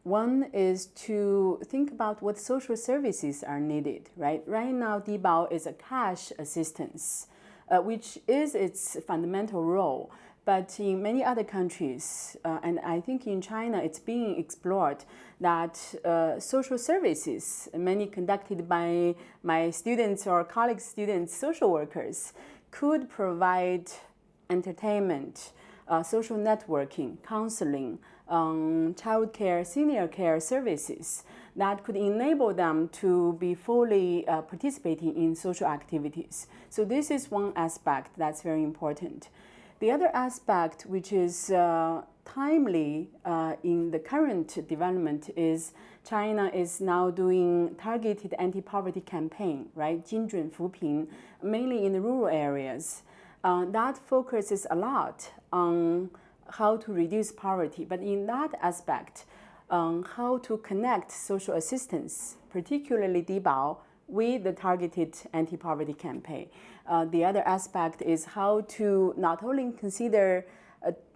One is to think about what social services are needed, right? Right now, Dibao is a cash assistance, which is its fundamental role. But in many other countries, and I think in China, it's being explored that social services, many conducted by my students or colleague students, social workers, could provide entertainment, social networking, counseling, child care, senior care services that could enable them to be fully participating in social activities. So this is one aspect that's very important. The other aspect, which is timely in the current development, is China is now doing targeted anti-poverty campaign, right? 精准扶贫, mainly in the rural areas. That focuses a lot on how to reduce poverty, but in that aspect, how to connect social assistance, particularly Dibao, with the targeted anti-poverty campaign. The other aspect is how to not only consider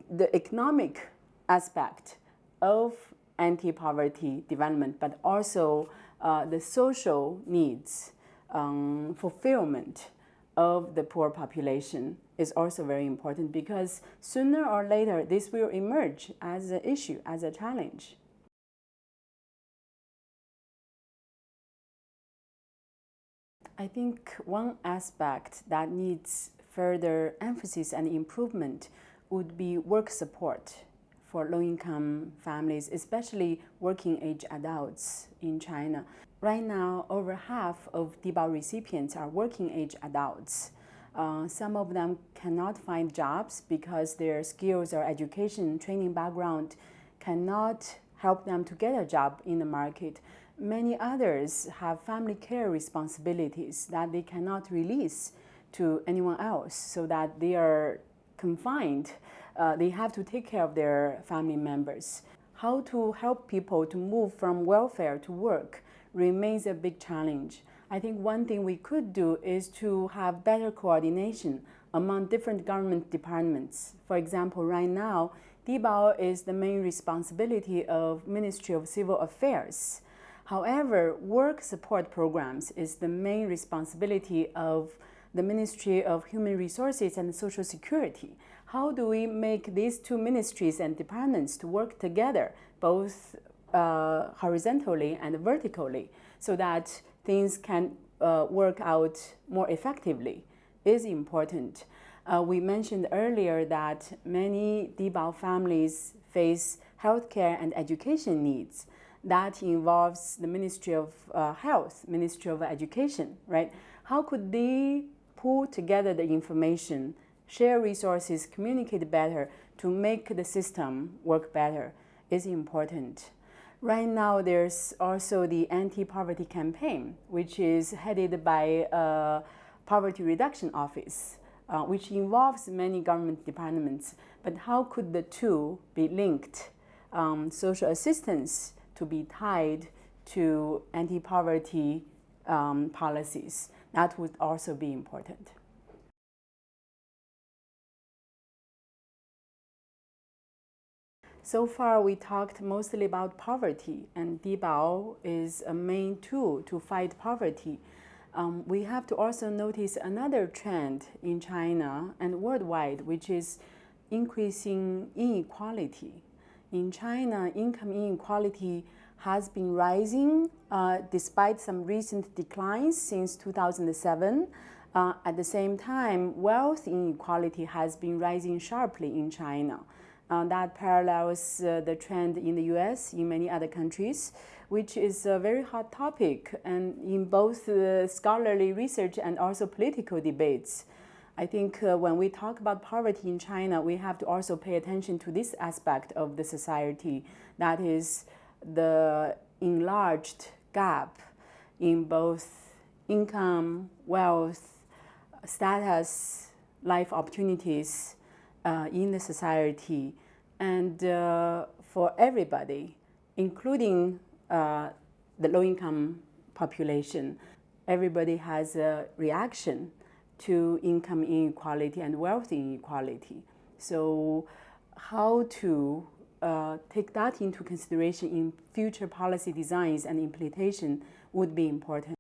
the economic aspect of anti-poverty development, but also the social needs, fulfillment of the poor population is also very important, because sooner or later this will emerge as an issue, as a challenge. I think one aspect that needs further emphasis and improvement would be work support for low-income families, especially working-age adults in China. Right now, over half of Dibao recipients are working-age adults. Some of them cannot find jobs because their skills or education training background cannot help them to get a job in the market. Many others have family care responsibilities that they cannot release to anyone else, so that they are confined. They have to take care of their family members. How to help people to move from welfare to work remains a big challenge. I think one thing we could do is to have better coordination among different government departments. For example, right now, Dibao is the main responsibility of Ministry of Civil Affairs. However, work support programs is the main responsibility of the Ministry of Human Resources and Social Security. How do we make these two ministries and departments to work together, both horizontally and vertically, so that things can work out more effectively, is important. We mentioned earlier that many Dibao families face healthcare and education needs. That involves the Ministry of Health, Ministry of Education, right? How could they pull together the information, share resources, communicate better to make the system work better is important. Right now, there's also the anti-poverty campaign, which is headed by a Poverty Reduction Office, which involves many government departments. But how could the two be linked? Social assistance to be tied to anti-poverty policies. That would also be important. So far, we talked mostly about poverty, and Dibao is a main tool to fight poverty. We have to also notice another trend in China and worldwide, which is increasing inequality. In China, income inequality has been rising despite some recent declines since 2007. At the same time, wealth inequality has been rising sharply in China. That parallels the trend in the US, in many other countries, which is a very hot topic and in both scholarly research and also political debates. I think when we talk about poverty in China, we have to also pay attention to this aspect of the society, that is the enlarged gap in both income, wealth, status, life opportunities in the society, and for everybody, including the low-income population. Everybody has a reaction to income inequality and wealth inequality. So how to take that into consideration in future policy designs and implementation would be important.